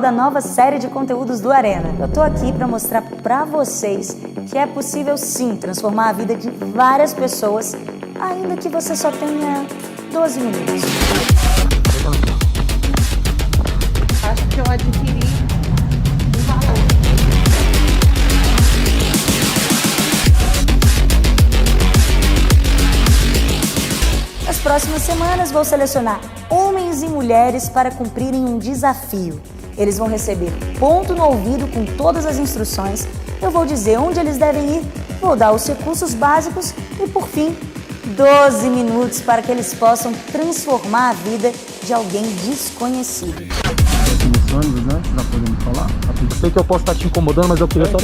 Da nova série de conteúdos do Arena. Eu tô aqui para mostrar para vocês que é possível sim transformar a vida de várias pessoas, ainda que você só tenha 12 minutos. Acho que eu adquiri um valor. Nas próximas semanas vou selecionar homens e mulheres para cumprirem um desafio. Eles vão receber ponto no ouvido com todas as instruções, eu vou dizer onde eles devem ir, vou dar os recursos básicos e, por fim, 12 minutos para que eles possam transformar a vida de alguém desconhecido. Nos ônibus, né? Já podemos falar? Eu sei que eu posso estar te incomodando, mas eu queria só...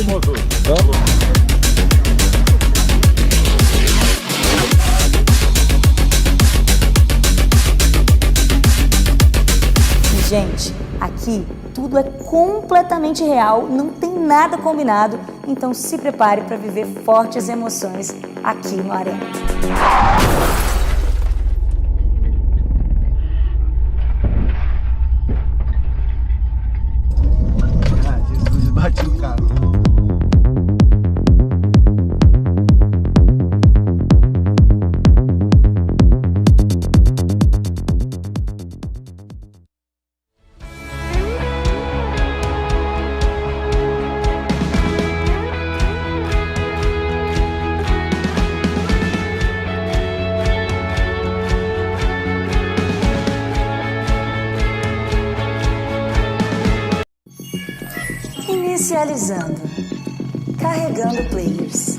Gente, aqui tudo é completamente real, não tem nada combinado, então se prepare para viver fortes emoções aqui no Arena. Ah, Jesus, bati o carro. Inicializando, carregando players.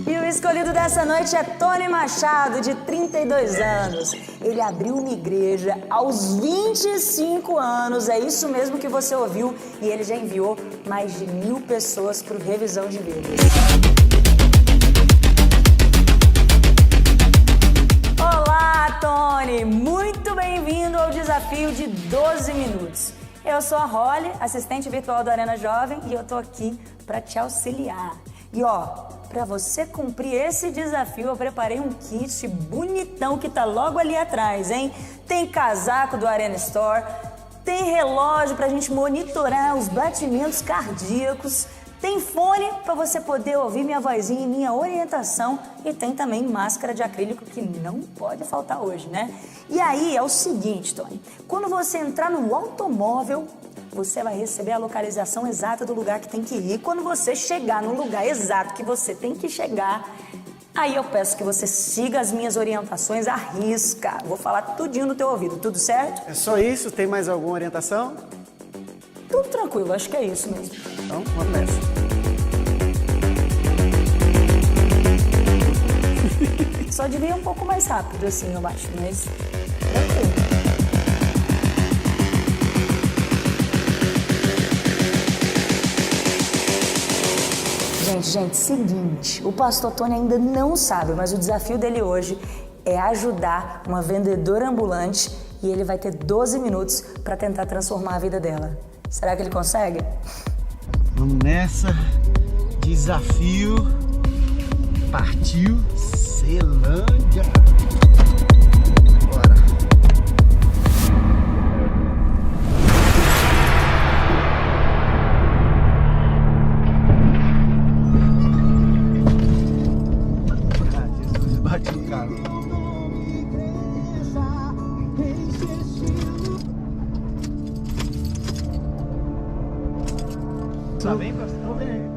E o escolhido dessa noite é Tony Machado, de 32 anos. Ele abriu uma igreja aos 25 anos, é isso mesmo que você ouviu, e ele já enviou mais de 1000 pessoas para o Revisão de Vidas. Olá, Tony! Muito bem-vindo ao desafio de 12 minutos. Eu sou a Holly, assistente virtual do Arena Jovem, e eu tô aqui para te auxiliar. E ó, para você cumprir esse desafio, eu preparei um kit bonitão que tá logo ali atrás, hein? Tem casaco do Arena Store, tem relógio pra gente monitorar os batimentos cardíacos, tem fone para você poder ouvir minha vozinha e minha orientação, e tem também máscara de acrílico que não pode faltar hoje, né? E aí é o seguinte, Tony, quando você entrar no automóvel, você vai receber a localização exata do lugar que tem que ir. Quando você chegar no lugar exato que você tem que chegar, aí eu peço que você siga as minhas orientações à risca. Vou falar tudinho no teu ouvido, tudo certo? É só isso? Tem mais alguma orientação? Tudo tranquilo, acho que é isso mesmo. Então, uma peça. Só devia ir um pouco mais rápido assim, eu acho, mas tranquilo. Gente, seguinte, o pastor Tony ainda não sabe, mas o desafio dele hoje é ajudar uma vendedora ambulante e ele vai ter 12 minutos para tentar transformar a vida dela. Será que ele consegue? Vamos nessa. Desafio. Partiu. Ceilândia. Bora. Ah, Jesus, bati o carro. Tá bem, pastor? Tô bem.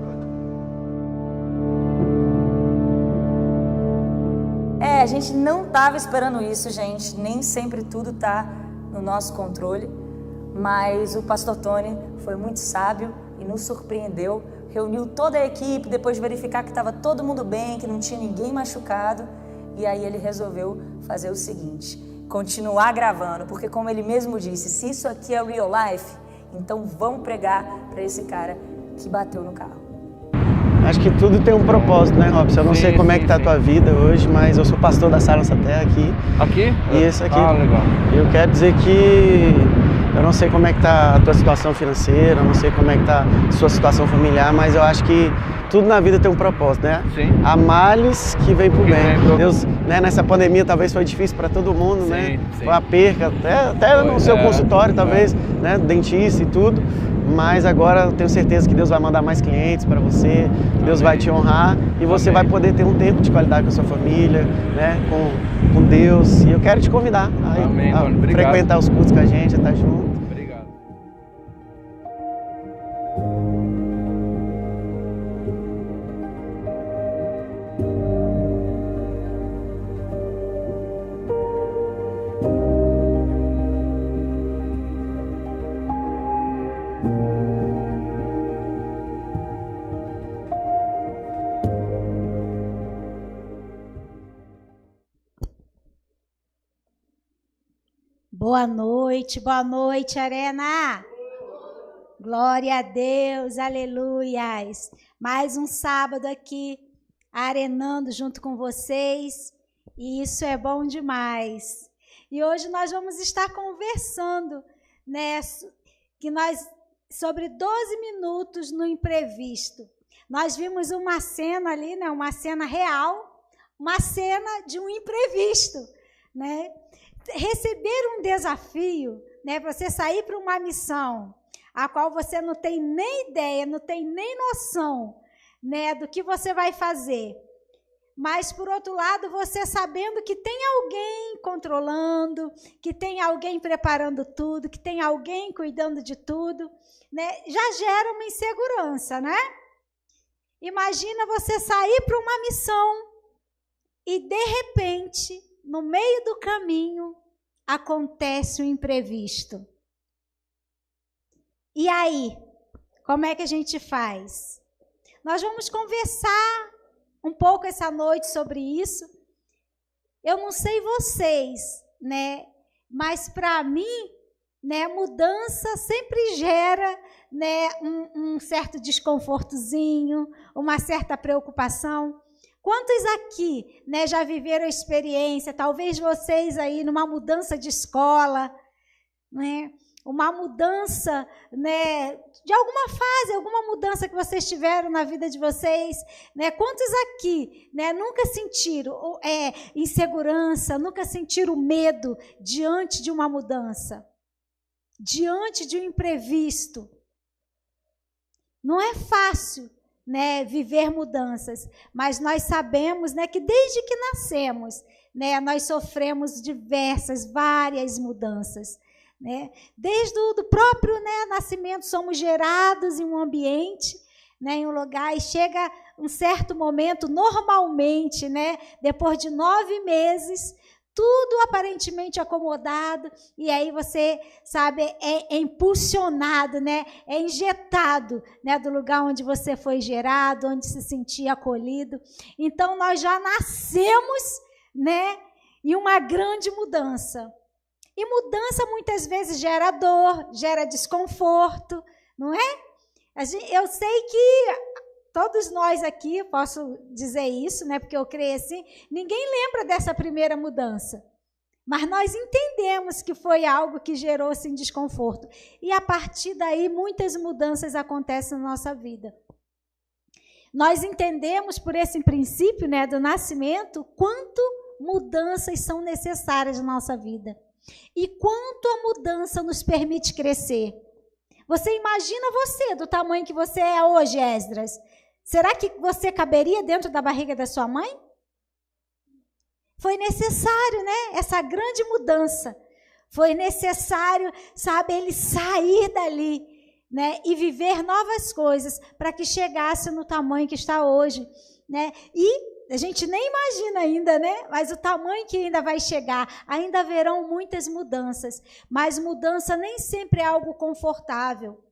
A gente não estava esperando isso, gente. Nem sempre tudo tá no nosso controle. Mas o pastor Tony foi muito sábio e nos surpreendeu. Reuniu toda a equipe depois de verificar que estava todo mundo bem, que não tinha ninguém machucado. E aí ele resolveu fazer o seguinte: continuar gravando, porque como ele mesmo disse, se isso aqui é real life, então vamos pregar para esse cara que bateu no carro. Acho que tudo tem um propósito, né, Robson? Eu não sei como é que tá a tua vida hoje, mas eu sou pastor da Sara Nossa Terra aqui. Aqui? Isso aqui. Ah, legal. Eu quero dizer que eu não sei como é que tá a tua situação financeira, eu não sei como é que tá a sua situação familiar, mas eu acho que tudo na vida tem um propósito, né? Sim. Há males que vem pro bem. né? Nessa pandemia talvez foi difícil para todo mundo, né? Sim. Foi a perca, até no seu consultório talvez, né? Dentista e tudo. Mas agora eu tenho certeza que Deus vai mandar mais clientes para você, que Deus vai te honrar e você vai poder ter um tempo de qualidade com a sua família, né? Com Deus. E eu quero te convidar a frequentar os cultos com a gente, a estar junto. Obrigado. Boa noite, Arena. Glória a Deus, aleluias. Mais um sábado aqui, arenando junto com vocês, e isso é bom demais. E hoje nós vamos estar conversando, né, sobre 12 minutos no imprevisto. Nós vimos uma cena ali, né, uma cena real, uma cena de um imprevisto, né? Receber um desafio, né, você sair para uma missão, a qual você não tem nem ideia, não tem nem noção, né, do que você vai fazer. Mas, por outro lado, você sabendo que tem alguém controlando, que tem alguém preparando tudo, que tem alguém cuidando de tudo, né, já gera uma insegurança, né? Imagina você sair para uma missão e, de repente, no meio do caminho, acontece um imprevisto. E aí, como é que a gente faz? Nós vamos conversar um pouco essa noite sobre isso. Eu não sei vocês, né? Mas para mim, né, mudança sempre gera, né, um certo desconfortozinho, uma certa preocupação. Quantos aqui, né, já viveram a experiência, talvez vocês aí, numa mudança de escola, né, uma mudança, né, de alguma fase, alguma mudança que vocês tiveram na vida de vocês, né? Quantos aqui, né, nunca sentiram insegurança, nunca sentiram medo diante de uma mudança, diante de um imprevisto? Não é fácil, né, viver mudanças, mas nós sabemos, né, que desde que nascemos, né, nós sofremos várias mudanças, né? Desde o próprio, né, nascimento somos gerados em um ambiente, né, em um lugar, e chega um certo momento, normalmente, né, depois de 9 meses, tudo aparentemente acomodado, e aí você, sabe, é impulsionado, né, é injetado, né, do lugar onde você foi gerado, onde se sentia acolhido. Então, nós já nascemos, né, em uma grande mudança. E mudança muitas vezes gera dor, gera desconforto, não é? Eu sei que todos nós aqui, posso dizer isso, né, porque eu creio assim, ninguém lembra dessa primeira mudança. Mas nós entendemos que foi algo que gerou assim, desconforto. E a partir daí, muitas mudanças acontecem na nossa vida. Nós entendemos por esse princípio, né, do nascimento, quanto mudanças são necessárias na nossa vida. E quanto a mudança nos permite crescer. Você imagina você, do tamanho que você é hoje, Esdras. Será que você caberia dentro da barriga da sua mãe? Foi necessário, né, essa grande mudança. Foi necessário, sabe, ele sair dali, né, e viver novas coisas para que chegasse no tamanho que está hoje, né? E a gente nem imagina ainda, né? Mas o tamanho que ainda vai chegar, ainda haverão muitas mudanças, mas mudança nem sempre é algo confortável.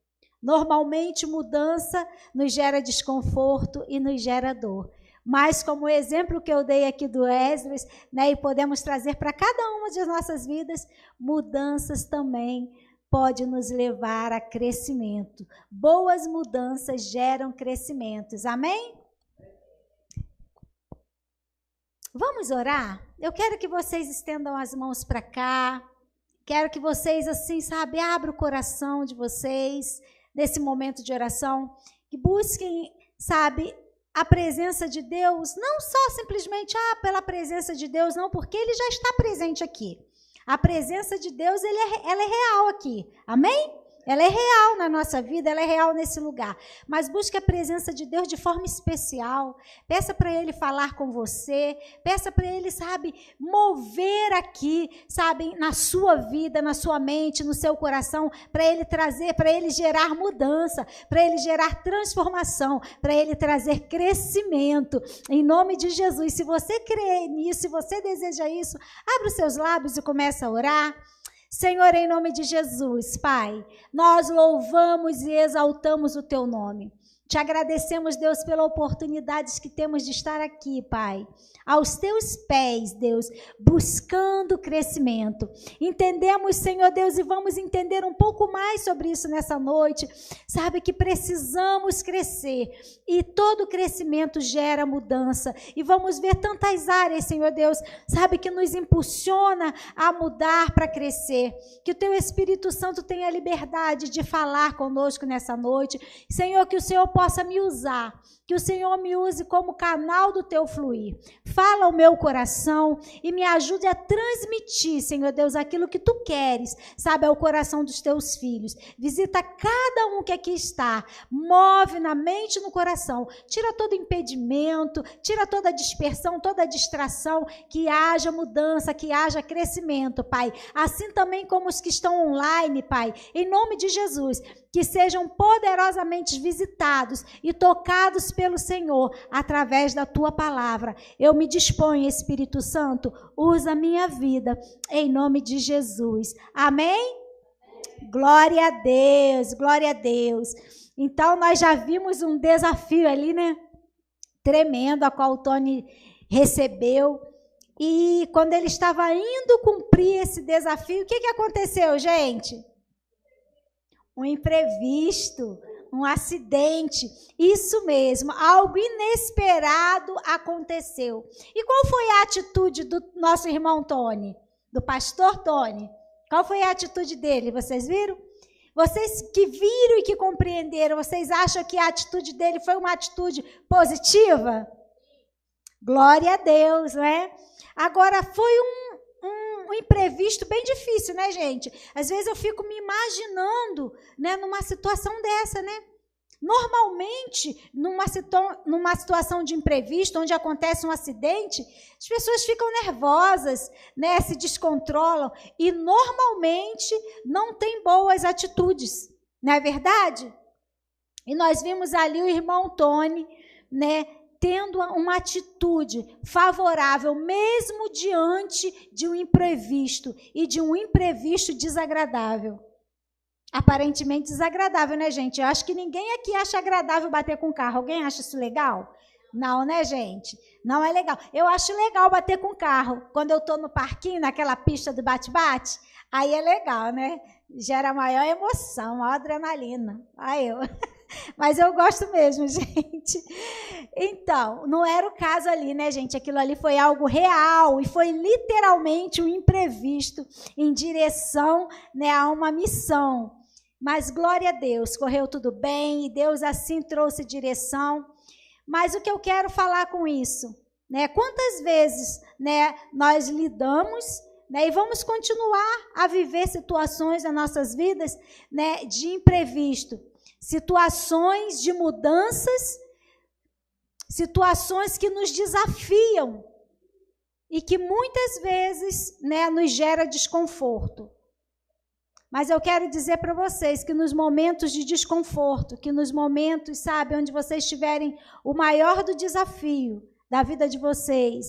Normalmente, mudança nos gera desconforto e nos gera dor. Mas, como o exemplo que eu dei aqui do Esdras, né, e podemos trazer para cada uma de nossas vidas, mudanças também podem nos levar a crescimento. Boas mudanças geram crescimentos. Amém? Vamos orar? Eu quero que vocês estendam as mãos para cá. Quero que vocês, assim, sabe, abram o coração de vocês nesse momento de oração. Que busquem, sabe, a presença de Deus, não só simplesmente pela presença de Deus, não, porque Ele já está presente aqui. A presença de Deus, ela é real aqui, amém? Ela é real na nossa vida, ela é real nesse lugar. Mas busque a presença de Deus de forma especial. Peça para Ele falar com você. Peça para Ele, sabe, mover aqui, sabe, na sua vida, na sua mente, no seu coração, para Ele trazer, para Ele gerar mudança, para Ele gerar transformação, para Ele trazer crescimento. Em nome de Jesus. Se você crê nisso, se você deseja isso, abre os seus lábios e comece a orar. Senhor, em nome de Jesus, Pai, nós louvamos e exaltamos o Teu nome. Te agradecemos, Deus, pela oportunidade que temos de estar aqui, Pai, aos Teus pés, Deus, buscando crescimento. Entendemos, Senhor Deus, e vamos entender um pouco mais sobre isso nessa noite. Sabe que precisamos crescer e todo crescimento gera mudança. E vamos ver tantas áreas, Senhor Deus, sabe, que nos impulsiona a mudar para crescer. Que o Teu Espírito Santo tenha liberdade de falar conosco nessa noite. Senhor, que o Senhor possa me usar, que o Senhor me use como canal do Teu fluir. Fala ao meu coração e me ajude a transmitir, Senhor Deus, aquilo que Tu queres, sabe, ao coração dos Teus filhos. Visita cada um que aqui está, move na mente e no coração, tira todo impedimento, tira toda dispersão, toda distração, que haja mudança, que haja crescimento, Pai. Assim também como os que estão online, Pai, em nome de Jesus, que sejam poderosamente visitados e tocados pelo Senhor através da Tua palavra. Eu me disponho, Espírito Santo, usa a minha vida em nome de Jesus. Amém? Glória a Deus, glória a Deus. Então, nós já vimos um desafio ali, né? Tremendo, a qual o Tony recebeu. E quando ele estava indo cumprir esse desafio, o que aconteceu, gente? Um imprevisto, um acidente, isso mesmo, algo inesperado aconteceu. E qual foi a atitude do nosso irmão Tony, do pastor Tony? Qual foi a atitude dele? Vocês viram? Vocês que viram e que compreenderam, vocês acham que a atitude dele foi uma atitude positiva? Glória a Deus, não é? Agora, foi um imprevisto bem difícil, né, gente? Às vezes eu fico me imaginando, né, numa situação dessa, né? Normalmente, numa situação de imprevisto, onde acontece um acidente, as pessoas ficam nervosas, né, se descontrolam e normalmente não têm boas atitudes, não é verdade? E nós vimos ali o irmão Tony, né, tendo uma atitude favorável, mesmo diante de um imprevisto e de um imprevisto desagradável. Aparentemente desagradável, né, gente? Eu acho que ninguém aqui acha agradável bater com o carro. Alguém acha isso legal? Não, né, gente? Não é legal. Eu acho legal bater com o carro. Quando eu estou no parquinho, naquela pista do bate-bate, aí é legal, né? Gera maior emoção, maior adrenalina. Aí eu... Mas eu gosto mesmo, gente. Então, não era o caso ali, né, gente? Aquilo ali foi algo real e foi literalmente um imprevisto em direção, né, a uma missão. Mas glória a Deus, correu tudo bem e Deus assim trouxe direção. Mas o que eu quero falar com isso, né? Quantas vezes, né, nós lidamos, né, e vamos continuar a viver situações nas nossas vidas, né, de imprevisto. Situações de mudanças, situações que nos desafiam e que muitas vezes, né, nos gera desconforto. Mas eu quero dizer para vocês que nos momentos de desconforto, que nos momentos, sabe, onde vocês tiverem o maior do desafio da vida de vocês,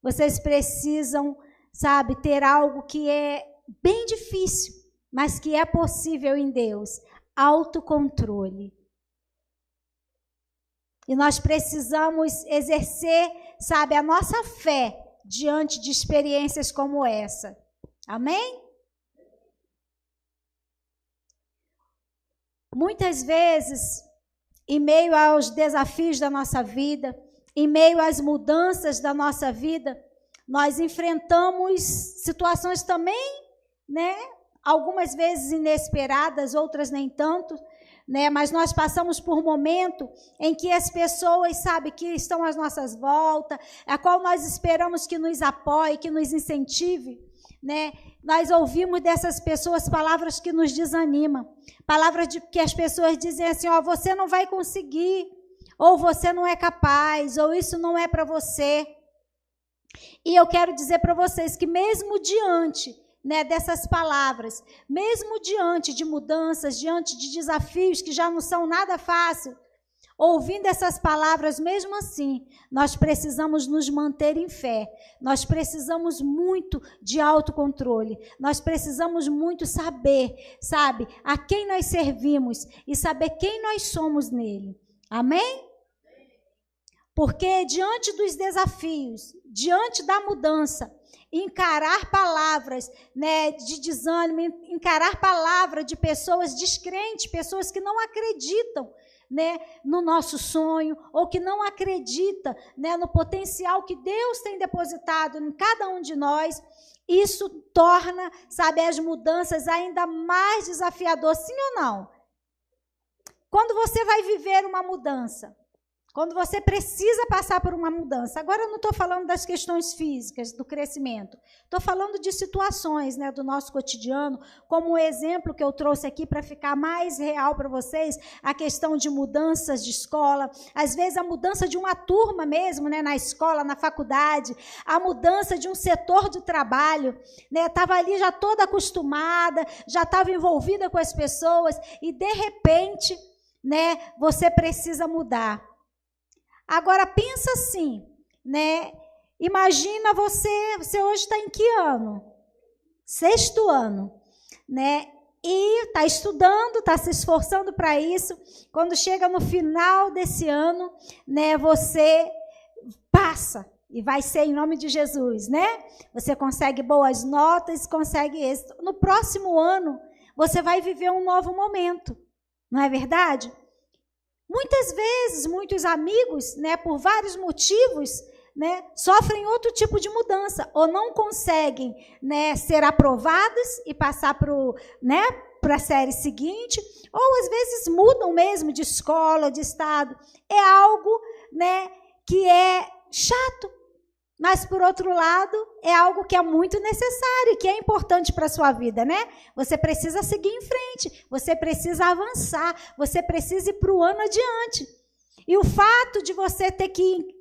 vocês precisam, sabe, ter algo que é bem difícil, mas que é possível em Deus. Autocontrole. E nós precisamos exercer, sabe, a nossa fé diante de experiências como essa. Amém? Muitas vezes, em meio aos desafios da nossa vida, em meio às mudanças da nossa vida, nós enfrentamos situações também, né, algumas vezes inesperadas, outras nem tanto, né? Mas nós passamos por momento em que as pessoas, sabe, que estão às nossas voltas, a qual nós esperamos que nos apoie, que nos incentive, né? Nós ouvimos dessas pessoas palavras que nos desanimam, palavras que as pessoas dizem assim, ó, você não vai conseguir, ou você não é capaz, ou isso não é para você. E eu quero dizer para vocês que mesmo diante, né, dessas palavras, mesmo diante de mudanças, diante de desafios que já não são nada fácil, ouvindo essas palavras, mesmo assim, nós precisamos nos manter em fé, nós precisamos muito de autocontrole, nós precisamos muito saber, sabe, a quem nós servimos e saber quem nós somos nele. Amém? Porque diante dos desafios, diante da mudança, encarar palavras, né, de desânimo, encarar palavras de pessoas descrentes, pessoas que não acreditam, né, no nosso sonho, ou que não acredita, né, no potencial que Deus tem depositado em cada um de nós, isso torna, sabe, as mudanças ainda mais desafiadoras, sim ou não? Quando você vai viver uma mudança, quando você precisa passar por uma mudança, agora eu não estou falando das questões físicas, do crescimento, estou falando de situações, né, do nosso cotidiano, como um exemplo que eu trouxe aqui para ficar mais real para vocês, a questão de mudanças de escola, às vezes a mudança de uma turma mesmo, né, na escola, na faculdade, a mudança de um setor de trabalho, né, estava ali já toda acostumada, já estava envolvida com as pessoas e de repente, né, você precisa mudar. Agora, pensa assim, né? Imagina você hoje está em que ano? 6º ano, né? E está estudando, está se esforçando para isso. Quando chega no final desse ano, né? Você passa e vai ser em nome de Jesus, né? Você consegue boas notas, consegue êxito. No próximo ano, você vai viver um novo momento, não é verdade? Muitas vezes, muitos amigos, né, por vários motivos, né, sofrem outro tipo de mudança, ou não conseguem, né, ser aprovados e passar para a série seguinte, ou às vezes mudam mesmo de escola, de estado. É algo, né, que é chato, mas, por outro lado, é algo que é muito necessário, que é importante para a sua vida, né? Você precisa seguir em frente, você precisa avançar, você precisa ir para o ano adiante. E o fato de você ter que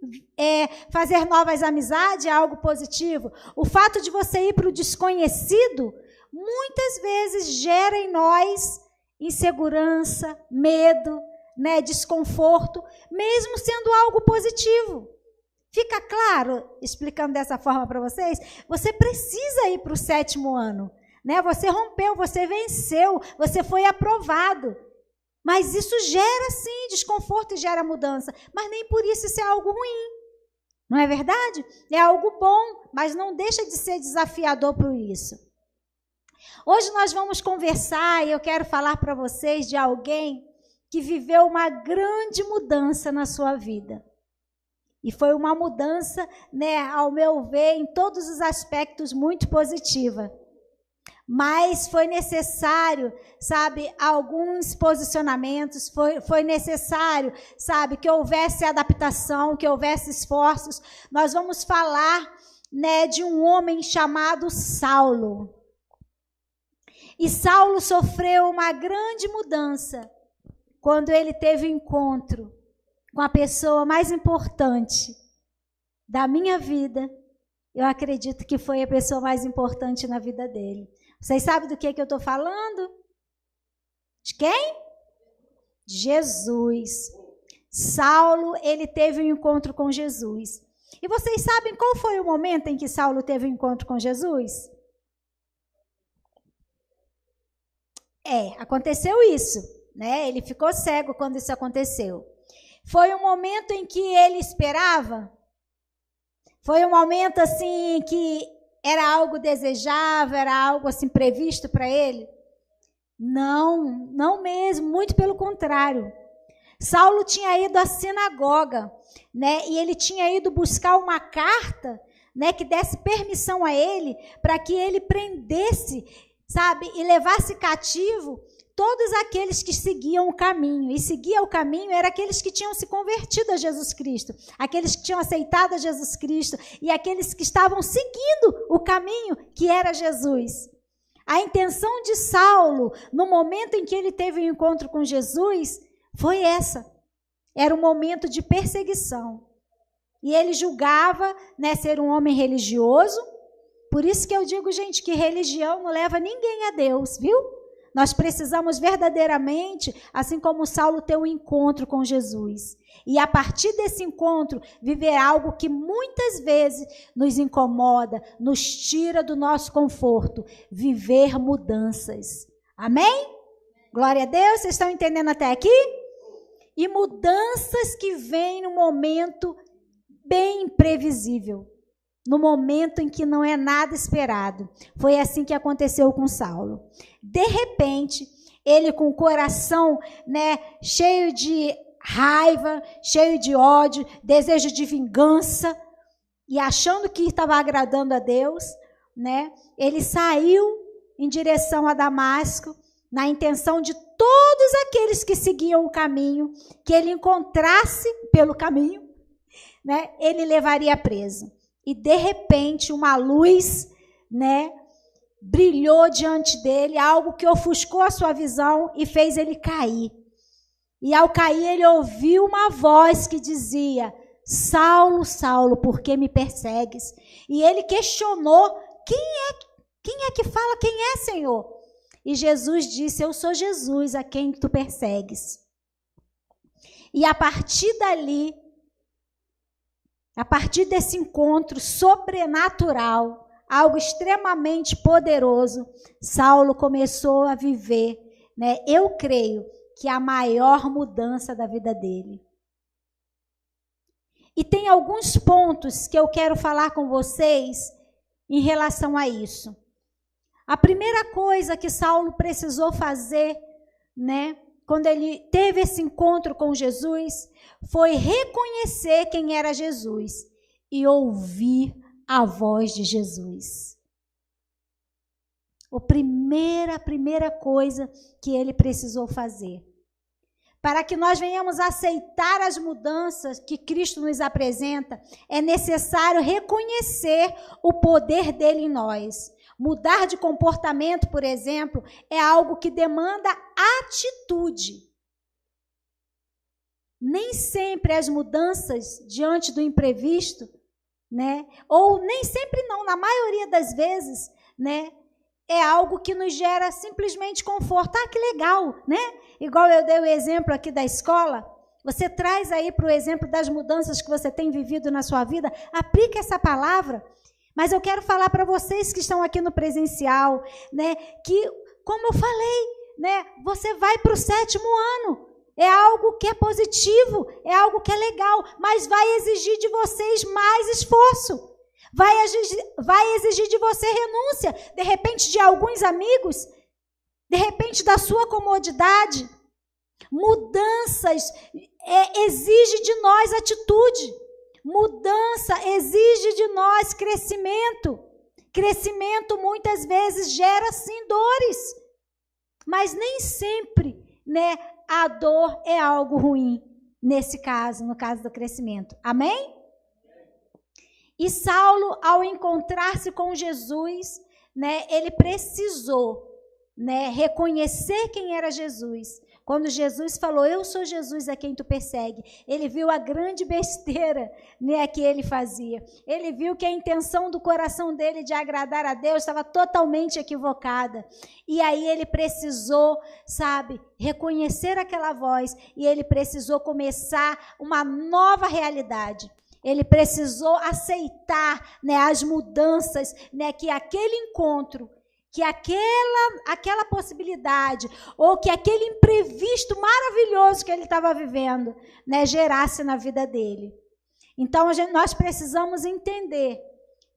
fazer novas amizades é algo positivo. O fato de você ir para o desconhecido, muitas vezes gera em nós insegurança, medo, né, desconforto, mesmo sendo algo positivo. Fica claro, explicando dessa forma para vocês? Você precisa ir para o 7º ano, né? Você rompeu, você venceu, você foi aprovado. Mas isso gera, sim, desconforto e gera mudança. Mas nem por isso é algo ruim. Não é verdade? É algo bom, mas não deixa de ser desafiador por isso. Hoje nós vamos conversar e eu quero falar para vocês de alguém que viveu uma grande mudança na sua vida. E foi uma mudança, né, ao meu ver, em todos os aspectos muito positiva. Mas foi necessário, sabe, alguns posicionamentos, foi necessário, sabe, que houvesse adaptação, que houvesse esforços. Nós vamos falar, né, de um homem chamado Saulo. E Saulo sofreu uma grande mudança quando ele teve um encontro com a pessoa mais importante da minha vida. Eu acredito que foi a pessoa mais importante na vida dele. Vocês sabem do que eu estou falando? De quem? De Jesus. Saulo, ele teve um encontro com Jesus. E vocês sabem qual foi o momento em que Saulo teve um encontro com Jesus? Aconteceu isso, né? Ele ficou cego quando isso aconteceu. Foi um momento em que ele esperava? Foi um momento assim que era algo desejável, era algo assim previsto para ele? Não, não mesmo, muito pelo contrário. Saulo tinha ido à sinagoga, né? E ele tinha ido buscar uma carta, né, que desse permissão a ele para que ele prendesse, sabe, e levasse cativo todos aqueles que seguiam o caminho. E seguia o caminho eram aqueles que tinham se convertido a Jesus Cristo, aqueles que tinham aceitado a Jesus Cristo e aqueles que estavam seguindo o caminho que era Jesus. A intenção de Saulo, no momento em que ele teve o encontro com Jesus, foi essa. Era um momento de perseguição. E ele julgava, né, ser um homem religioso. Por isso que eu digo, gente, que religião não leva ninguém a Deus, viu? Nós precisamos verdadeiramente, assim como Saulo, ter um encontro com Jesus. E a partir desse encontro, viver algo que muitas vezes nos incomoda, nos tira do nosso conforto. Viver mudanças. Amém? Glória a Deus, vocês estão entendendo até aqui? E mudanças que vêm no momento bem imprevisível. No momento em que não é nada esperado. Foi assim que aconteceu com Saulo. De repente, ele com o coração, né, cheio de raiva, cheio de ódio, desejo de vingança, e achando que estava agradando a Deus, né, ele saiu em direção a Damasco, na intenção de todos aqueles que seguiam o caminho, que ele encontrasse pelo caminho, né, ele levaria preso. E de repente uma luz, né, brilhou diante dele, algo que ofuscou a sua visão e fez ele cair. E ao cair ele ouviu uma voz que dizia: Saulo, Saulo, por que me persegues? E ele questionou: quem é que fala? Quem é, Senhor? E Jesus disse: eu sou Jesus a quem tu persegues. E a partir dali, a partir desse encontro sobrenatural, algo extremamente poderoso, Saulo começou a viver, né? Eu creio que a maior mudança da vida dele. E tem alguns pontos que eu quero falar com vocês em relação a isso. A primeira coisa que Saulo precisou fazer, né, quando ele teve esse encontro com Jesus, foi reconhecer quem era Jesus e ouvir a voz de Jesus. A primeira coisa que ele precisou fazer. Para que nós venhamos a aceitar as mudanças que Cristo nos apresenta, é necessário reconhecer o poder dele em nós. Mudar de comportamento, por exemplo, é algo que demanda atitude. Nem sempre as mudanças diante do imprevisto, né? Ou nem sempre não, na maioria das vezes, né? É algo que nos gera simplesmente conforto. Ah, que legal, né? Igual eu dei o exemplo aqui da escola. Você traz aí para o exemplo das mudanças que você tem vivido na sua vida. Aplica essa palavra. Mas eu quero falar para vocês que estão aqui no presencial, né? Que, como eu falei, né? Você vai para o 7º ano. É algo que é positivo, é algo que é legal, mas vai exigir de vocês mais esforço. Vai exigir de você renúncia, de repente de alguns amigos, de repente da sua comodidade. Mudanças exige de nós atitude. Mudança exige de nós crescimento. Crescimento muitas vezes gera sim dores, mas nem sempre, né, a dor é algo ruim nesse caso, no caso do crescimento. Amém? E Saulo, ao encontrar-se com Jesus, né, ele precisou, né, reconhecer quem era Jesus. Quando Jesus falou: eu sou Jesus a quem tu persegue, ele viu a grande besteira, né, que ele fazia. Ele viu que a intenção do coração dele de agradar a Deus estava totalmente equivocada. E aí ele precisou, sabe, reconhecer aquela voz, e ele precisou começar uma nova realidade. Ele precisou aceitar, né, as mudanças, né, que aquele encontro, que aquela possibilidade, ou que aquele imprevisto maravilhoso que ele estava vivendo, né, gerasse na vida dele. Então, nós precisamos entender,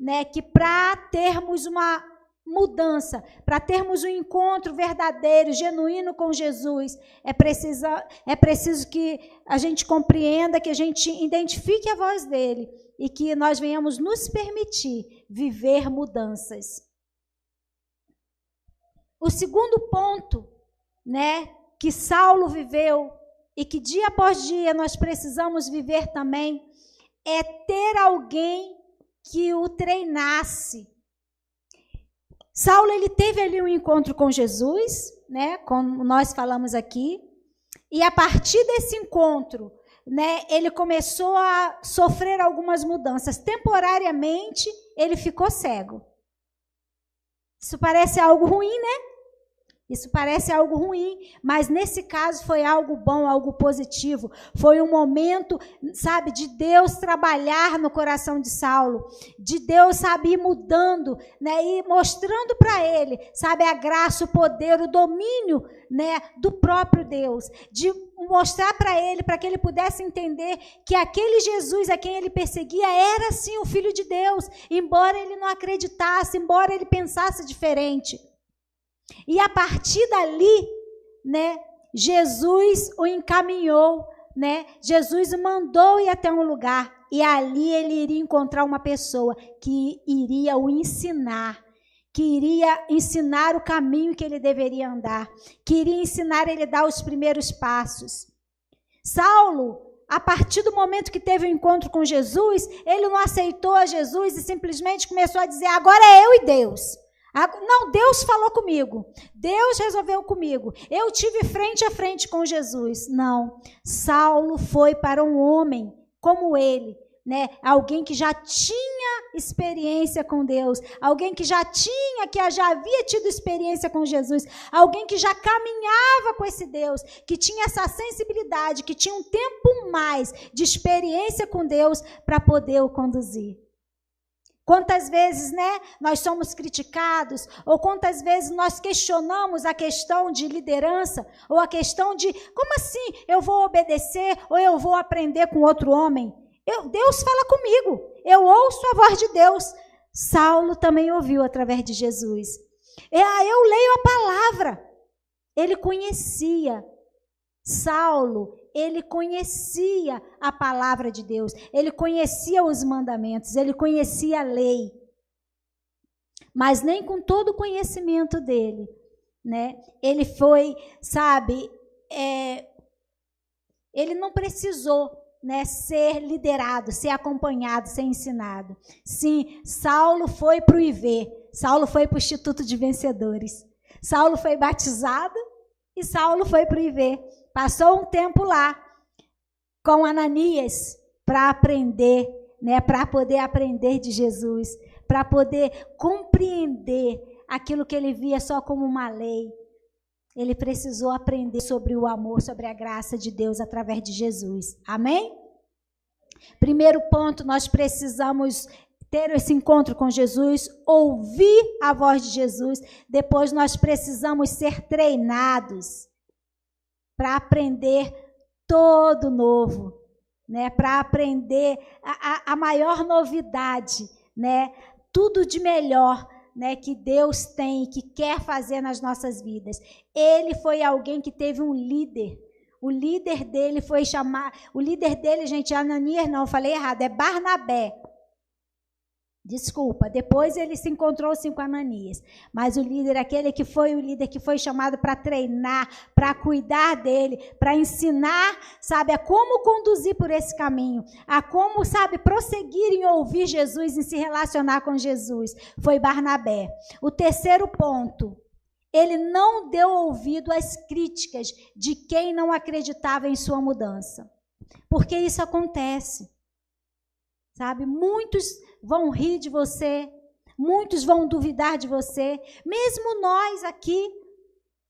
né, que para termos uma mudança, para termos um encontro verdadeiro, genuíno com Jesus, é preciso que a gente compreenda, que a gente identifique a voz dele e que nós venhamos nos permitir viver mudanças. o segundo ponto, né, que Saulo viveu e que dia após dia nós precisamos viver também, é ter alguém que o treinasse. Saulo, ele teve ali um encontro com Jesus, né, como nós falamos aqui, e a partir desse encontro, né, ele começou a sofrer algumas mudanças. Temporariamente, ele ficou cego. Isso parece algo ruim, né? Isso parece algo ruim, mas nesse caso foi algo bom, algo positivo. Foi um momento, sabe, de Deus trabalhar no coração de Saulo, de Deus, sabe, ir mudando, né, e mostrando para ele, sabe, a graça, o poder, o domínio, né, do próprio Deus, de mostrar para ele, para que ele pudesse entender que aquele Jesus a quem ele perseguia era sim o Filho de Deus, embora ele não acreditasse, embora ele pensasse diferente. E a partir dali, né, Jesus o encaminhou, né, Jesus o mandou ir até um lugar, e ali ele iria encontrar uma pessoa que iria o ensinar, que iria ensinar o caminho que ele deveria andar, que iria ensinar ele a dar os primeiros passos. Saulo, a partir do momento que teve o encontro com Jesus, ele não aceitou a Jesus e simplesmente começou a dizer, agora é eu e Deus. Não, Deus falou comigo, Deus resolveu comigo, eu tive frente a frente com Jesus. Não, Saulo foi para um homem como ele, né? Alguém que já tinha experiência com Deus, alguém que já havia tido experiência com Jesus, alguém que já caminhava com esse Deus, que tinha essa sensibilidade, que tinha um tempo mais de experiência com Deus para poder o conduzir. Quantas vezes, né, nós somos criticados, ou quantas vezes nós questionamos a questão de liderança, ou a questão de, como assim eu vou obedecer, ou eu vou aprender com outro homem? Deus fala comigo, eu ouço a voz de Deus. Saulo também ouviu através de Jesus. Eu leio a palavra. Ele conhecia. Saulo, ele conhecia a palavra de Deus, ele conhecia os mandamentos, ele conhecia a lei. Mas nem com todo o conhecimento dele, né? Ele foi, sabe, ele não precisou, né, ser liderado, ser acompanhado, ser ensinado. Sim, Saulo foi para o IV, Saulo foi para o Instituto de Vencedores. Saulo foi batizado e Saulo foi para o IV. Passou um tempo lá com Ananias para aprender, né, para poder aprender de Jesus, para poder compreender aquilo que ele via só como uma lei. Ele precisou aprender sobre o amor, sobre a graça de Deus através de Jesus. Amém? Primeiro ponto, nós precisamos ter esse encontro com Jesus, ouvir a voz de Jesus. Depois nós precisamos ser treinados para aprender todo novo, né? Para aprender a maior novidade, né? Tudo de melhor, né, que Deus tem, que quer fazer nas nossas vidas. Ele foi alguém que teve um líder. O líder dele foi chamar, o líder dele, gente, Ananias, não, eu falei errado, é Barnabé. Desculpa, depois ele se encontrou sim com Ananias, mas o líder, aquele que foi o líder que foi chamado para treinar, para cuidar dele, para ensinar, sabe, a como conduzir por esse caminho, a como, sabe, prosseguir em ouvir Jesus, em se relacionar com Jesus, foi Barnabé. O terceiro ponto, ele não deu ouvido às críticas de quem não acreditava em sua mudança, porque isso acontece, sabe, muitos vão rir de você, muitos vão duvidar de você, mesmo nós aqui,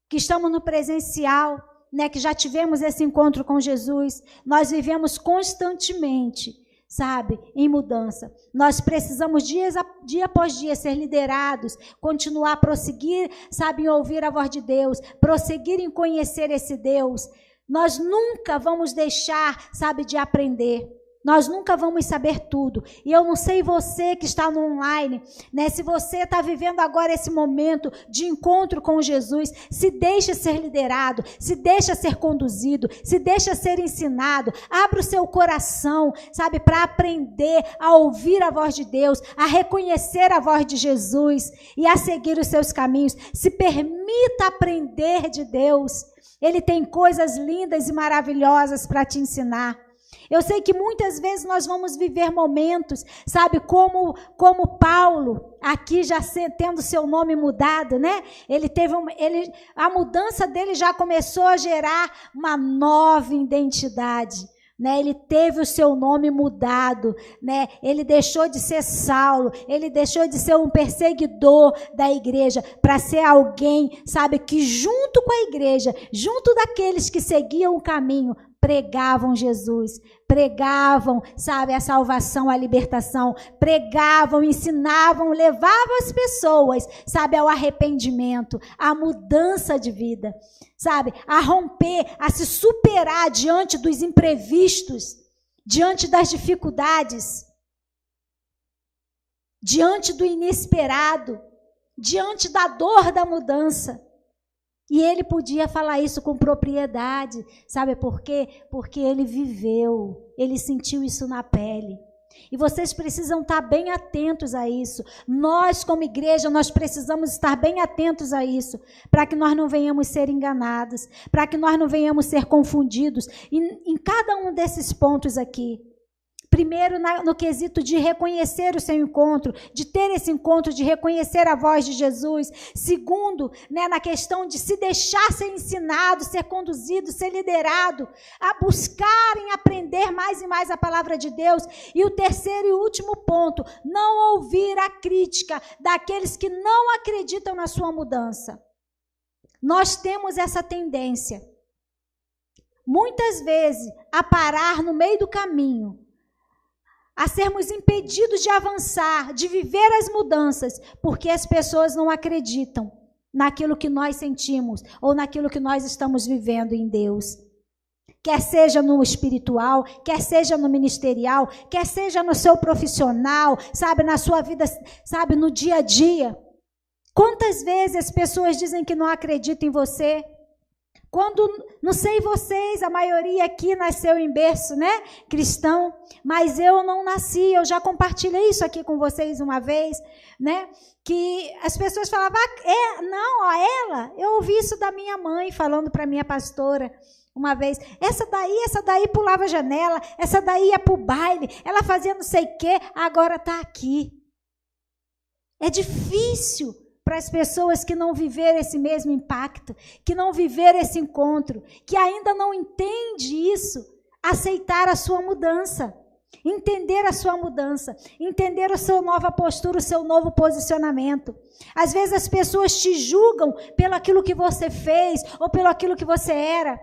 que estamos no presencial, né, que já tivemos esse encontro com Jesus, nós vivemos constantemente, sabe, em mudança. Nós precisamos dia após dia ser liderados, continuar a prosseguir, sabe, em ouvir a voz de Deus, prosseguir em conhecer esse Deus. Nós nunca vamos deixar, sabe, de aprender. Nós nunca vamos saber tudo. E eu não sei você que está no online, né? Se você está vivendo agora esse momento de encontro com Jesus, se deixa ser liderado, se deixa ser conduzido, se deixa ser ensinado. Abra o seu coração, sabe, para aprender a ouvir a voz de Deus, a reconhecer a voz de Jesus e a seguir os seus caminhos. Se permita aprender de Deus. Ele tem coisas lindas e maravilhosas para te ensinar. Eu sei que muitas vezes nós vamos viver momentos, sabe, como Paulo, aqui já tendo seu nome mudado, né? A mudança dele já começou a gerar uma nova identidade, né? Ele teve o seu nome mudado, né? Ele deixou de ser Saulo, ele deixou de ser um perseguidor da igreja para ser alguém, sabe, que junto com a igreja, junto daqueles que seguiam o caminho, pregavam Jesus, pregavam, sabe, a salvação, a libertação, pregavam, ensinavam, levavam as pessoas, sabe, ao arrependimento, à mudança de vida, sabe, a romper, a se superar diante dos imprevistos, diante das dificuldades, diante do inesperado, diante da dor da mudança. E ele podia falar isso com propriedade, sabe por quê? Porque ele viveu, ele sentiu isso na pele. E vocês precisam estar bem atentos a isso. Nós, como igreja, nós precisamos estar bem atentos a isso, para que nós não venhamos ser enganados, para que nós não venhamos ser confundidos. E em cada um desses pontos aqui, primeiro, no quesito de reconhecer o seu encontro, de ter esse encontro, de reconhecer a voz de Jesus. Segundo, né, na questão de se deixar ser ensinado, ser conduzido, ser liderado, a buscarem aprender mais e mais a palavra de Deus. E o terceiro e último ponto, não ouvir a crítica daqueles que não acreditam na sua mudança. Nós temos essa tendência, muitas vezes, a parar no meio do caminho, a sermos impedidos de avançar, de viver as mudanças, porque as pessoas não acreditam naquilo que nós sentimos ou naquilo que nós estamos vivendo em Deus. Quer seja no espiritual, quer seja no ministerial, quer seja no seu profissional, sabe, na sua vida, sabe, no dia a dia. Quantas vezes as pessoas dizem que não acreditam em você? Quando, não sei vocês, a maioria aqui nasceu em berço, né, cristão, mas eu não nasci, eu já compartilhei isso aqui com vocês uma vez, né, que as pessoas falavam, eu ouvi isso da minha mãe, falando para a minha pastora, uma vez, essa daí pulava a janela, essa daí ia para o baile, ela fazia não sei o quê, agora está aqui. É difícil para as pessoas que não viveram esse mesmo impacto, que não viveram esse encontro, que ainda não entende isso, aceitar a sua mudança, entender a sua mudança, entender a sua nova postura, o seu novo posicionamento. Às vezes as pessoas te julgam pelo aquilo que você fez ou pelo aquilo que você era.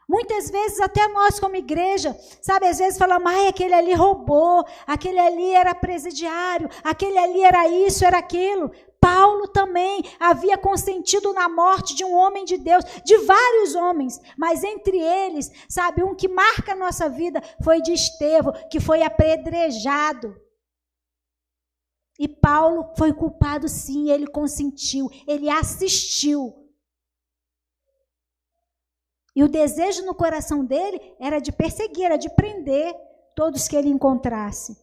Muitas vezes até nós como igreja, sabe, às vezes falamos, aquele ali roubou, aquele ali era presidiário, aquele ali era isso, era aquilo. Paulo também havia consentido na morte de um homem de Deus, de vários homens, mas entre eles, sabe, um que marca a nossa vida foi de Estevão, que foi apedrejado. E Paulo foi culpado sim, ele consentiu, ele assistiu. E o desejo no coração dele era de perseguir, era de prender todos que ele encontrasse.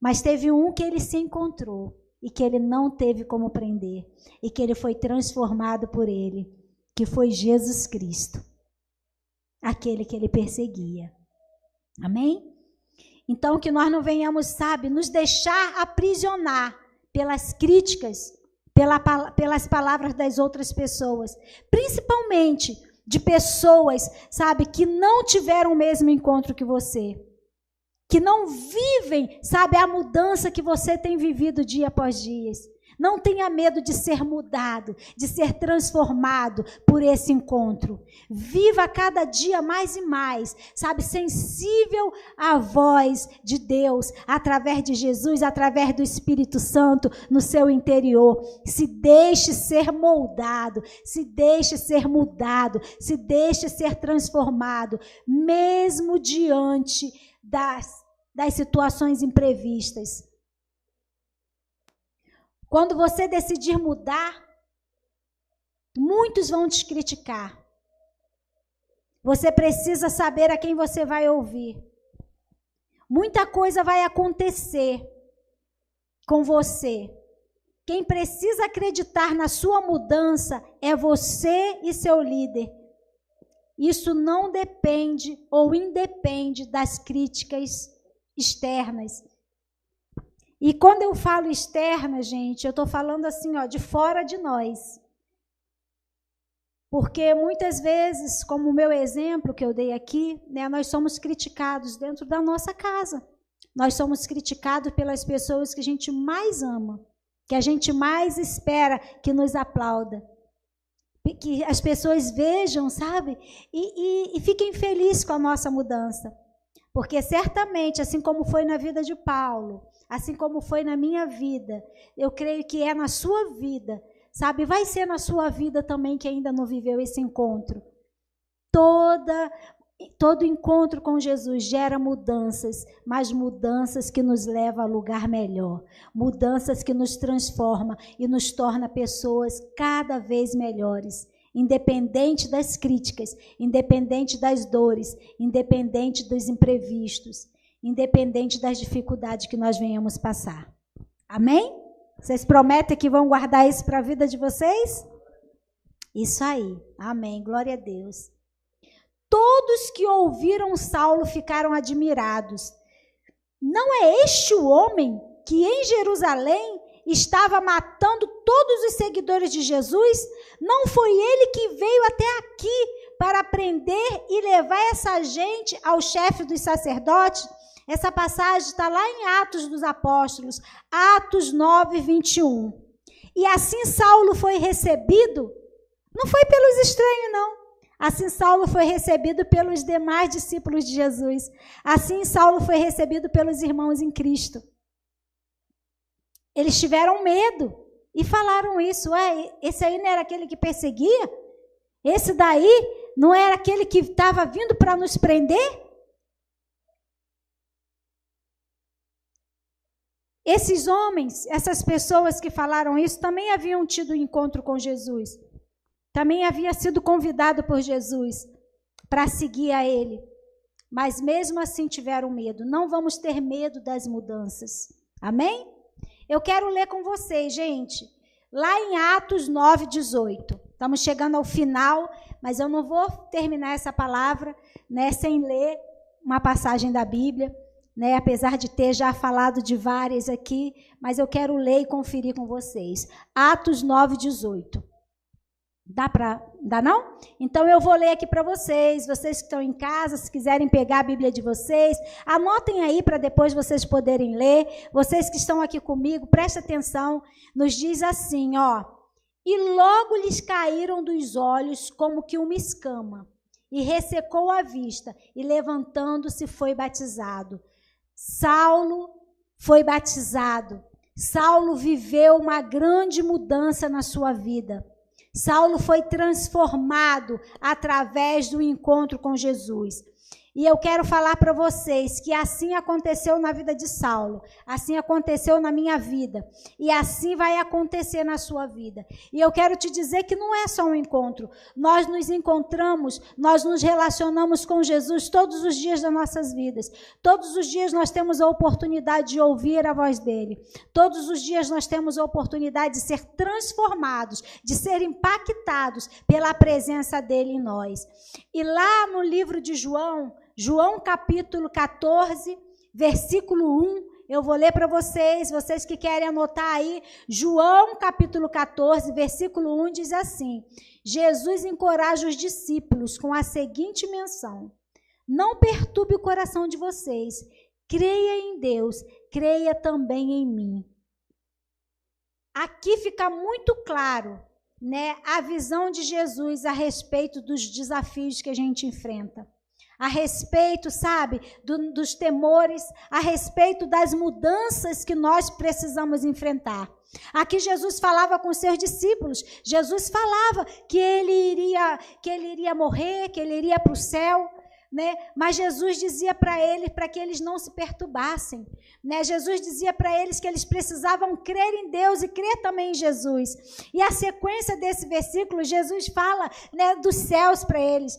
Mas teve um que ele se encontrou e que ele não teve como prender, e que ele foi transformado por ele, que foi Jesus Cristo, aquele que ele perseguia. Amém? Então que nós não venhamos, sabe, nos deixar aprisionar pelas críticas, pelas palavras das outras pessoas, principalmente de pessoas, sabe, que não tiveram o mesmo encontro que você, que não vivem, sabe, a mudança que você tem vivido dia após dia. Não tenha medo de ser mudado, de ser transformado por esse encontro. Viva cada dia mais e mais, sabe, sensível à voz de Deus, através de Jesus, através do Espírito Santo no seu interior. Se deixe ser moldado, se deixe ser mudado, se deixe ser transformado, mesmo diante das situações imprevistas. Quando você decidir mudar, muitos vão te criticar. Você precisa saber a quem você vai ouvir. Muita coisa vai acontecer com você. Quem precisa acreditar na sua mudança é você e seu líder. Isso não depende ou independe das críticas externas. E quando eu falo externa, gente, eu estou falando assim, ó, de fora de nós. Porque muitas vezes, como o meu exemplo que eu dei aqui, né, nós somos criticados dentro da nossa casa. Nós somos criticados pelas pessoas que a gente mais ama, que a gente mais espera que nos aplauda. Que as pessoas vejam, sabe? E fiquem felizes com a nossa mudança. Porque certamente, assim como foi na vida de Paulo, assim como foi na minha vida, eu creio que é na sua vida, sabe? Vai ser na sua vida também que ainda não viveu esse encontro. Todo encontro com Jesus gera mudanças, mas mudanças que nos levam a lugar melhor. Mudanças que nos transformam e nos torna pessoas cada vez melhores. Independente das críticas, independente das dores, independente dos imprevistos, independente das dificuldades que nós venhamos passar. Amém? Vocês prometem que vão guardar isso para a vida de vocês? Isso aí. Amém. Glória a Deus. Todos que ouviram Saulo ficaram admirados. Não é este o homem que em Jerusalém estava matando todos os seguidores de Jesus? Não foi ele que veio até aqui para prender e levar essa gente ao chefe dos sacerdotes? Essa passagem está lá em Atos dos Apóstolos, Atos 9, 21. E assim Saulo foi recebido, não foi pelos estranhos, não. Assim Saulo foi recebido pelos demais discípulos de Jesus. Assim Saulo foi recebido pelos irmãos em Cristo. Eles tiveram medo e falaram isso. Esse aí não era aquele que perseguia? Esse daí não era aquele que estava vindo para nos prender? Esses homens, essas pessoas que falaram isso, também haviam tido um encontro com Jesus. Também havia sido convidado por Jesus para seguir a ele. Mas mesmo assim tiveram medo. Não vamos ter medo das mudanças. Amém? Eu quero ler com vocês, gente. Lá em Atos 9, 18. Estamos chegando ao final, mas eu não vou terminar essa palavra, né, sem ler uma passagem da Bíblia. Né, apesar de ter já falado de várias aqui, mas eu quero ler e conferir com vocês. Atos 9, 18. Dá não? Então eu vou ler aqui para vocês que estão em casa, se quiserem pegar a Bíblia de vocês, anotem aí para depois vocês poderem ler. Vocês que estão aqui comigo, presta atenção, nos diz assim, ó: e logo lhes caíram dos olhos como que uma escama, e ressecou a vista, e levantando-se foi batizado. Saulo foi batizado. Saulo viveu uma grande mudança na sua vida. Saulo foi transformado através do encontro com Jesus. E eu quero falar para vocês que assim aconteceu na vida de Saulo, assim aconteceu na minha vida, e assim vai acontecer na sua vida. E eu quero te dizer que não é só um encontro. Nós nos encontramos, nós nos relacionamos com Jesus todos os dias das nossas vidas. Todos os dias nós temos a oportunidade de ouvir a voz dele. Todos os dias nós temos a oportunidade de ser transformados, de ser impactados pela presença dele em nós. E lá no livro de João capítulo 14, versículo 1, eu vou ler para vocês que querem anotar aí. João capítulo 14, versículo 1 diz assim: Jesus encoraja os discípulos com a seguinte menção: não perturbe o coração de vocês, creia em Deus, creia também em mim. aqui fica muito claro, né, a visão de Jesus a respeito dos desafios que a gente enfrenta. A respeito, sabe, dos temores, a respeito das mudanças que nós precisamos enfrentar. Aqui Jesus falava com seus discípulos, Jesus falava que ele iria morrer, que ele iria para o céu, né? Mas Jesus dizia para eles, para que eles não se perturbassem, né? Jesus dizia para eles que eles precisavam crer em Deus e crer também em Jesus. E a sequência desse versículo, Jesus fala, né, dos céus para eles.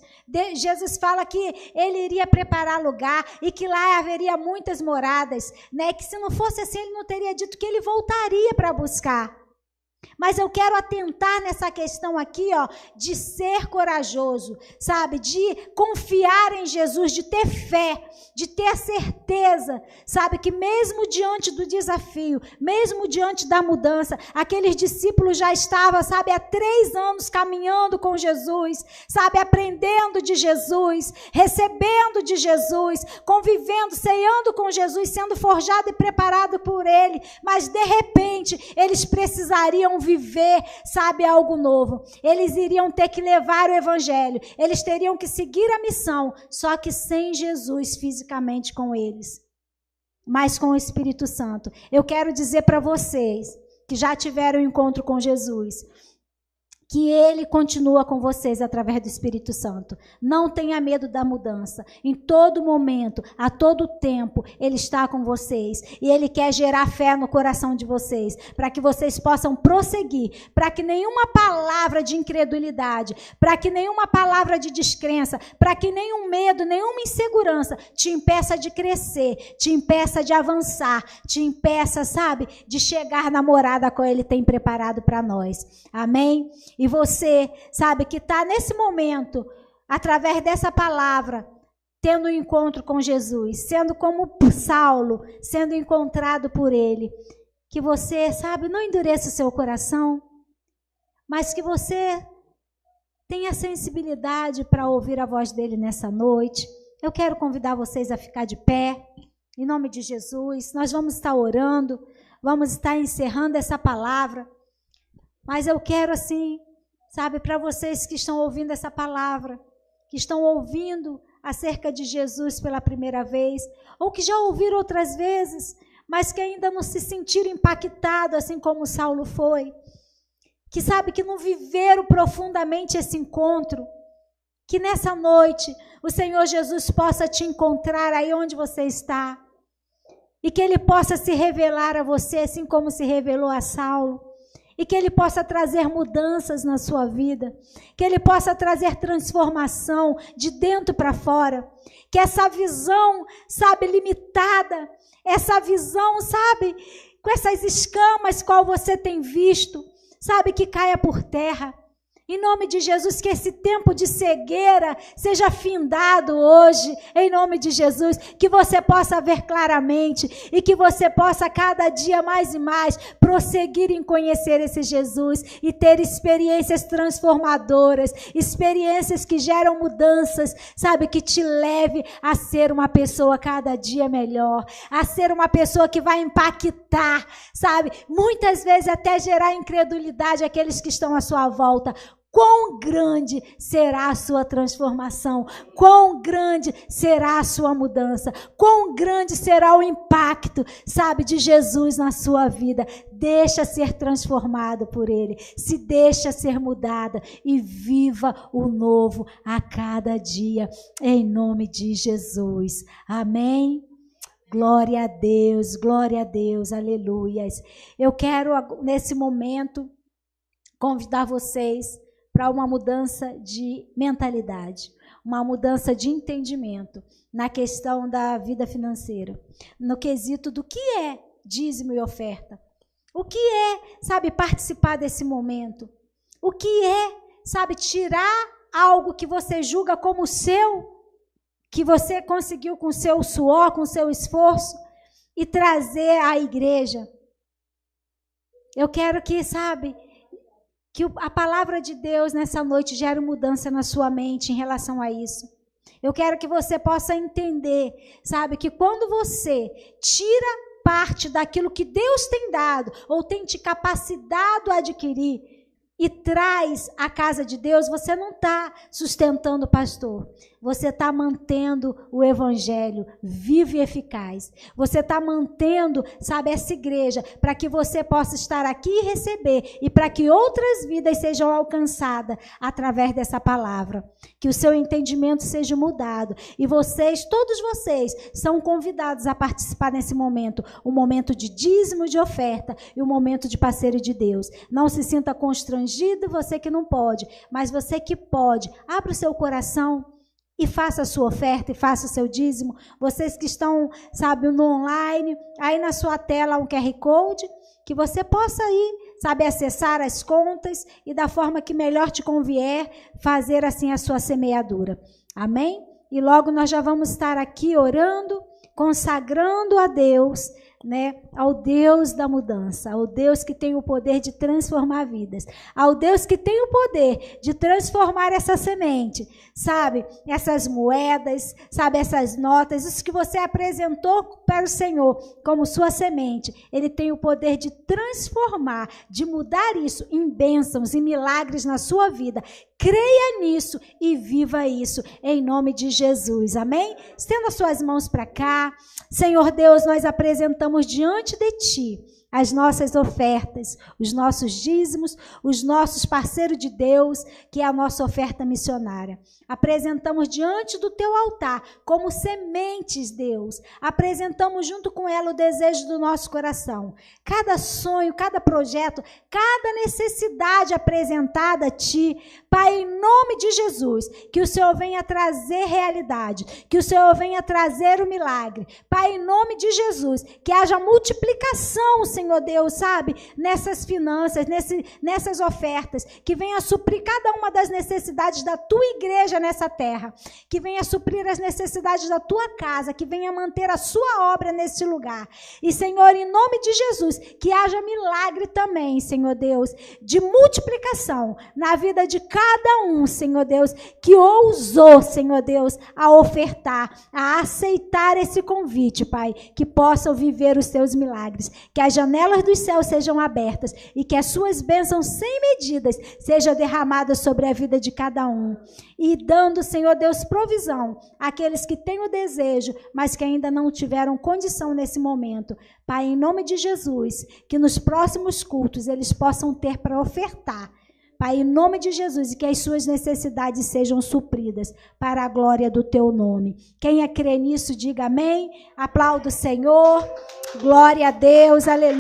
Jesus fala que ele iria preparar lugar e que lá haveria muitas moradas, né? Que se não fosse assim, ele não teria dito que ele voltaria para buscar. Mas eu quero atentar nessa questão aqui, ó, de ser corajoso, sabe? De confiar em Jesus, de ter fé, de ter a certeza, sabe? Que mesmo diante do desafio, mesmo diante da mudança, aqueles discípulos já estavam, sabe, há 3 anos caminhando com Jesus, sabe? Aprendendo de Jesus, recebendo de Jesus, convivendo, ceando com Jesus, sendo forjado e preparado por Ele. Mas, de repente, eles precisariam viver, sabe, algo novo. Eles iriam ter que levar o evangelho. Eles teriam que seguir a missão, só que sem Jesus fisicamente com eles, mas com o Espírito Santo. Eu quero dizer para vocês que já tiveram um encontro com Jesus, que Ele continua com vocês através do Espírito Santo. Não tenha medo da mudança. Em todo momento, a todo tempo, Ele está com vocês. E Ele quer gerar fé no coração de vocês, para que vocês possam prosseguir, para que nenhuma palavra de incredulidade, para que nenhuma palavra de descrença, para que nenhum medo, nenhuma insegurança te impeça de crescer, te impeça de avançar, te impeça, sabe, de chegar na morada que Ele tem preparado para nós. Amém? E você, sabe, que está nesse momento, através dessa palavra, tendo um encontro com Jesus, sendo como Saulo, sendo encontrado por Ele, que você, sabe, não endureça o seu coração, mas que você tenha sensibilidade para ouvir a voz dEle nessa noite. Eu quero convidar vocês a ficar de pé, em nome de Jesus. Nós vamos estar orando, vamos estar encerrando essa palavra, mas eu quero, assim, sabe, para vocês que estão ouvindo essa palavra, que estão ouvindo acerca de Jesus pela primeira vez, ou que já ouviram outras vezes, mas que ainda não se sentiram impactados, assim como Saulo foi, que sabe que não viveram profundamente esse encontro, que nessa noite o Senhor Jesus possa te encontrar aí onde você está, e que Ele possa se revelar a você, assim como se revelou a Saulo, e que Ele possa trazer mudanças na sua vida, que Ele possa trazer transformação de dentro para fora, que essa visão, sabe, limitada, essa visão, sabe, com essas escamas qual você tem visto, sabe, que caia por terra. Em nome de Jesus, que esse tempo de cegueira seja findado hoje, em nome de Jesus, que você possa ver claramente e que você possa cada dia mais e mais prosseguir em conhecer esse Jesus e ter experiências transformadoras, experiências que geram mudanças, sabe, que te leve a ser uma pessoa cada dia melhor, a ser uma pessoa que vai impactar, sabe, muitas vezes até gerar incredulidade àqueles que estão à sua volta. Quão grande será a sua transformação, quão grande será a sua mudança, quão grande será o impacto, sabe, de Jesus na sua vida. Deixa ser transformado por Ele, se deixa ser mudada e viva o novo a cada dia, em nome de Jesus. Amém? Glória a Deus, aleluias. Eu quero, nesse momento, convidar vocês para uma mudança de mentalidade, uma mudança de entendimento na questão da vida financeira, no quesito do que é dízimo e oferta, o que é, sabe, participar desse momento, o que é, sabe, tirar algo que você julga como seu, que você conseguiu com seu suor, com seu esforço, e trazer à igreja. Eu quero que, sabe, que a palavra de Deus nessa noite gere mudança na sua mente em relação a isso. Eu quero que você possa entender, sabe, que quando você tira parte daquilo que Deus tem dado ou tem te capacitado a adquirir e traz à casa de Deus, você não está sustentando o pastor. Você está mantendo o evangelho vivo e eficaz. Você está mantendo, sabe, essa igreja para que você possa estar aqui e receber e para que outras vidas sejam alcançadas através dessa palavra. Que o seu entendimento seja mudado. E vocês, todos vocês, são convidados a participar nesse momento. Um momento de dízimo, de oferta e um momento de parceiro de Deus. Não se sinta constrangido, você que não pode. Mas você que pode, abra o seu coração e faça a sua oferta e faça o seu dízimo. Vocês que estão, sabe, no online, aí na sua tela um QR Code, que você possa ir, sabe, acessar as contas e da forma que melhor te convier, fazer assim a sua semeadura. Amém? E logo nós já vamos estar aqui orando, consagrando a Deus, né, ao Deus da mudança, ao Deus que tem o poder de transformar vidas, ao Deus que tem o poder de transformar essa semente, sabe, essas moedas, sabe, essas notas, isso que você apresentou para o Senhor como sua semente, Ele tem o poder de transformar, de mudar isso em bênçãos e milagres na sua vida. Creia nisso e viva isso, em nome de Jesus, amém? Estenda suas mãos para cá. Senhor Deus, nós apresentamos diante de Ti as nossas ofertas, os nossos dízimos, os nossos parceiros de Deus, que é a nossa oferta missionária. Apresentamos diante do Teu altar como sementes, Deus. Apresentamos junto com ela o desejo do nosso coração. Cada sonho, cada projeto, cada necessidade apresentada a Ti, Pai, em nome de Jesus, que o Senhor venha trazer realidade, que o Senhor venha trazer o milagre. Pai, em nome de Jesus, que haja multiplicação, Senhor Deus, sabe, nessas finanças, nessas ofertas, que venha suprir cada uma das necessidades da Tua igreja nessa terra, que venha suprir as necessidades da Tua casa, que venha manter a Sua obra nesse lugar. E, Senhor, em nome de Jesus, que haja milagre também, Senhor Deus, de multiplicação na vida de cada um, Senhor Deus, que ousou, Senhor Deus, a ofertar, a aceitar esse convite, Pai, que possam viver os Teus milagres, que as janelas dos céus sejam abertas e que as Suas bênçãos sem medidas sejam derramadas sobre a vida de cada um. E dando, Senhor Deus, provisão àqueles que têm o desejo, mas que ainda não tiveram condição nesse momento. Pai, em nome de Jesus, que nos próximos cultos eles possam ter para ofertar. Pai, em nome de Jesus, e que as suas necessidades sejam supridas para a glória do Teu nome. Quem crê nisso, diga amém. Aplauda o Senhor. Glória a Deus. Aleluia.